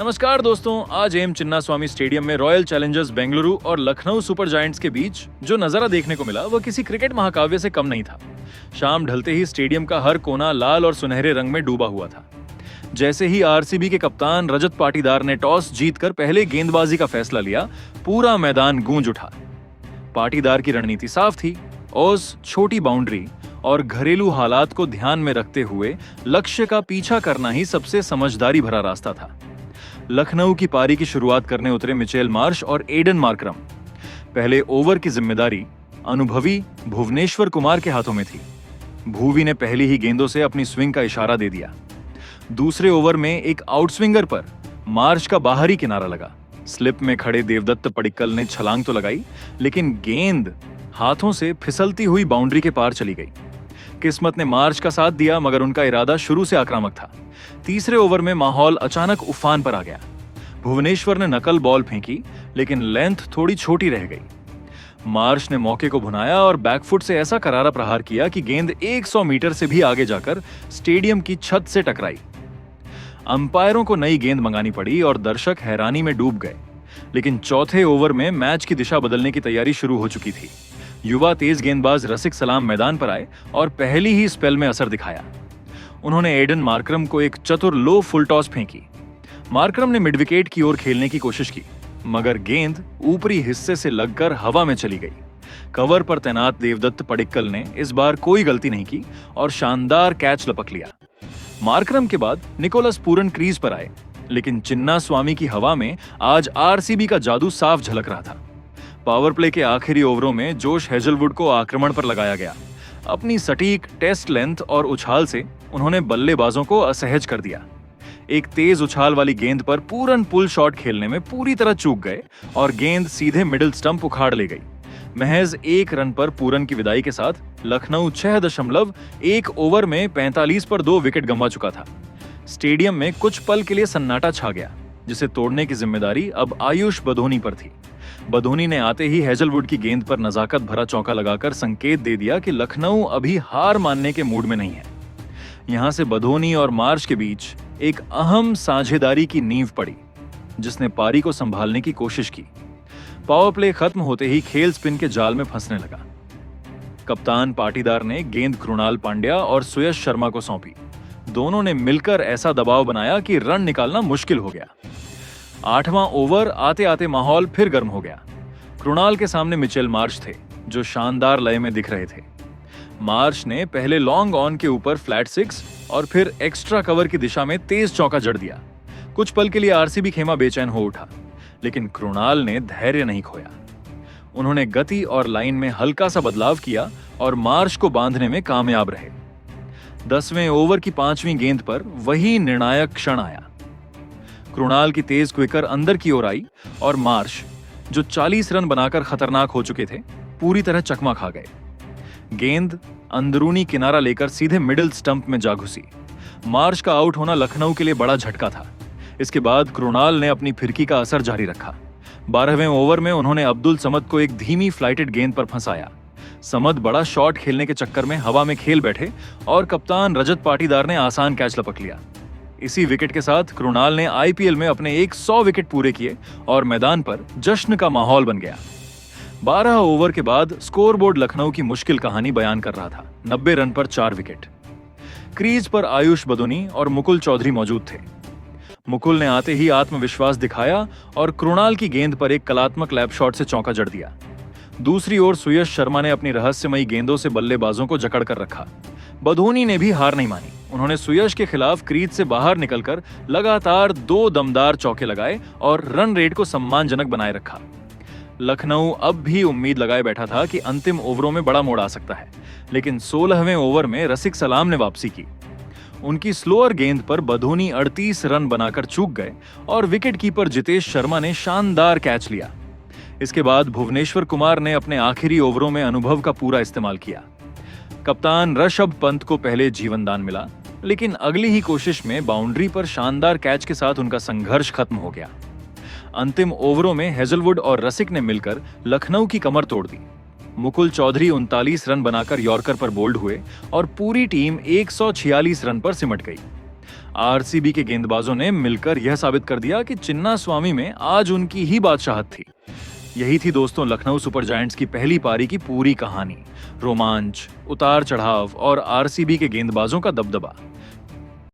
नमस्कार दोस्तों, आज एम चिन्नास्वामी स्टेडियम में रॉयल चैलेंजर्स बेंगलुरु और लखनऊ सुपर जायंट्स के बीच जो नजारा देखने को मिला वह किसी क्रिकेट महाकाव्य से कम नहीं था। शाम ढलते ही स्टेडियम का हर कोना लाल और सुनहरे रंग में डूबा हुआ था। जैसे ही आरसीबी के कप्तान रजत पाटीदार ने टॉस जीतकर पहले गेंदबाजी का फैसला लिया, पूरा मैदान गूंज उठा। पाटीदार की रणनीति साफ थी, ओस, छोटी बाउंड्री और घरेलू हालात को ध्यान में रखते हुए लक्ष्य का पीछा करना ही सबसे समझदारी भरा रास्ता था। लखनऊ की पारी की शुरुआत करने उतरे मिचेल मार्श और एडन मार्करम। पहले ओवर की जिम्मेदारी अनुभवी भुवनेश्वर कुमार के हाथों में थी। भुवी ने पहली ही गेंदों से अपनी स्विंग का इशारा दे दिया। दूसरे ओवर में एक आउटस्विंगर पर मार्श का बाहरी किनारा लगा। स्लिप में खड़े देवदत्त पडिक्कल ने छलांग तो लगाई, लेकिन गेंद हाथों से फिसलती हुई बाउंड्री के पार चली गई। किस्मत ने मार्श का साथ दिया, मगर उनका इरादा शुरू से आक्रामक था। तीसरे ओवर में माहौल अचानक उफान पर आ गया। भुवनेश्वर ने नकल बॉल फेंकी, लेकिन लेंथ थोड़ी छोटी रह गई। मार्श ने मौके को भुनाया और बैकफुट से ऐसा करारा प्रहार किया कि गेंद 100 मीटर से भी आगे जाकर स्टेडियम की छत से टकराई। अंपायरों को नई गेंद मंगानी पड़ी और दर्शक हैरानी में डूब गए। लेकिन चौथे ओवर में मैच की दिशा बदलने की तैयारी शुरू हो चुकी थी। युवा तेज गेंदबाज रसिक सलाम मैदान पर आए और पहली ही स्पेल में असर दिखाया। उन्होंने एडन मार्करम को एक चतुर लो फुल टॉस फेंकी। मार्करम ने मिड विकेट की ओर खेलने की कोशिश की, मगर गेंद ऊपरी हिस्से से लगकर हवा में चली गई। कवर पर तैनात देवदत्त पडिक्कल ने इस बार कोई गलती नहीं की और शानदार कैच लपक लिया। मार्करम के बाद निकोलस पूरन क्रीज पर आए, लेकिन चिन्नास्वामी की हवा में आज आरसीबी का जादू साफ झलक रहा था। पावर प्ले के आखिरी ओवरों में जोश हेजलवुड को आक्रमण पर लगाया गया। अपनी सटीक टेस्ट लेंथ और उछाल से उन्होंने बल्लेबाजों को असहज कर दिया। एक तेज उछाल वाली गेंद पर पूरन पुल शॉट खेलने में पूरी तरह चूक गए और गेंद सीधे मिडिल स्टंप उखाड़ ले गई। महज 1 रन पर पूरन की विदाई के साथ लखनऊ 6.1 ओवर में 45 पर 2 विकेट गंवा चुका था। स्टेडियम में कुछ पल के लिए सन्नाटा छा गया, जिसे तोड़ने की जिम्मेदारी अब आयुष बधोनी पर थी। बधोनी ने आते ही हेजलवुड की गेंद पर नजाकत भरा चौका लगाकर संकेत दे दिया कि लखनऊ अभी हार मानने के मूड में नहीं है। यहां से बधोनी और मार्श के बीच एक अहम साझेदारी की नींव पड़ी, जिसने पारी को संभालने की कोशिश की। पावर प्ले खत्म होते ही खेल स्पिन के जाल में फंसने लगा। कप्तान पाटीदार ने गेंद कृणाल पांड्या और सुयश शर्मा को सौंपी। दोनों ने मिलकर ऐसा दबाव बनाया कि रन निकालना मुश्किल हो गया। 8वां ओवर आते आते माहौल फिर गर्म हो गया। कृणाल के सामने मिचेल मार्श थे, जो शानदार लय में दिख रहे थे। मार्श ने पहले लॉन्ग ऑन के ऊपर फ्लैट 6 और फिर एक्स्ट्रा कवर की दिशा में तेज चौका जड़ दिया। कुछ पल के लिए आरसीबी खेमा बेचैन हो उठा, लेकिन कृणाल ने धैर्य नहीं खोया। उन्होंने गति और लाइन में हल्का सा बदलाव किया और मार्श को बांधने में कामयाब रहे। 10वें ओवर की 5वीं गेंद पर वही निर्णायक क्षण आया। कृणाल की तेज क्विकर अंदर की ओर आई और मार्श, जो 40 रन बनाकर खतरनाक हो चुके थे, पूरी तरह चकमा खा गए। गेंद अंदरूनी किनारा लेकर सीधे मिडिल स्टंप में जा घुसी। मार्श का आउट होना लखनऊ के लिए बड़ा झटका था। इसके बाद कृणाल ने अपनी फिरकी का असर जारी रखा। 12वें ओवर में उन्होंने अब्दुल समद को एक धीमी फ्लाइटेड गेंद पर फंसाया। समद बड़ा शॉट खेलने के चक्कर में हवा में खेल बैठे और कप्तान रजत पाटीदार ने आसान कैच लपक लिया। इसी विकेट के साथ कृणाल ने आईपीएल में अपने 100 विकेट पूरे किए और मैदान पर जश्न का माहौल बन गया। 12 ओवर के बाद स्कोरबोर्ड लखनऊ की मुश्किल कहानी बयान कर रहा था। 90 रन पर 4 विकेट। क्रीज पर आयुष बधोनी और मुकुल चौधरी मौजूद थे। मुकुल ने आते ही आत्मविश्वास दिखाया और कृणाल की गेंद पर एक कलात्मक लैप शॉट से चौका जड़ दिया। दूसरी ओर सुयश शर्मा ने अपनी रहस्यमयी गेंदों से बल्लेबाजों को जकड़ कर रखा। बधोनी ने भी हार नहीं मानी। उन्होंने सुयश के खिलाफ क्रीज से बाहर निकलकर लगातार 2 दमदार चौके लगाए और रन रेट को सम्मानजनक बनाए रखा। लखनऊ अब भी उम्मीद लगाए बैठा था कि अंतिम ओवरों में बड़ा मोड़ आ सकता है, लेकिन 16वें ओवर में रसिक सलाम ने वापसी की। उनकी स्लोअर गेंद पर बधोनी 38 रन बनाकर चूक गए और विकेट कीपर जितेश शर्मा ने शानदार कैच लिया। इसके बाद भुवनेश्वर कुमार ने अपने आखिरी ओवरों में अनुभव का पूरा इस्तेमाल किया। कप्तान ऋषभ पंत को पहले जीवनदान मिला, लेकिन अगली ही कोशिश में बाउंड्री पर शानदार कैच के साथ उनका संघर्ष खत्म हो गया। अंतिम ओवरों में हेजलवुड और रसिक ने मिलकर लखनऊ की कमर तोड़ दी। मुकुल चौधरी 39 रन बनाकर यॉर्कर पर बोल्ड हुए और पूरी टीम 146 रन पर सिमट गई। आरसीबी के गेंदबाजों ने मिलकर यह साबित कर दिया कि चिन्नास्वामी में आज उनकी ही बादशाहत थी। यही थी दोस्तों लखनऊ सुपर जायंट्स की पहली पारी की पूरी कहानी। रोमांच, उतार चढ़ाव और आरसीबी के गेंदबाजों का दबदबा।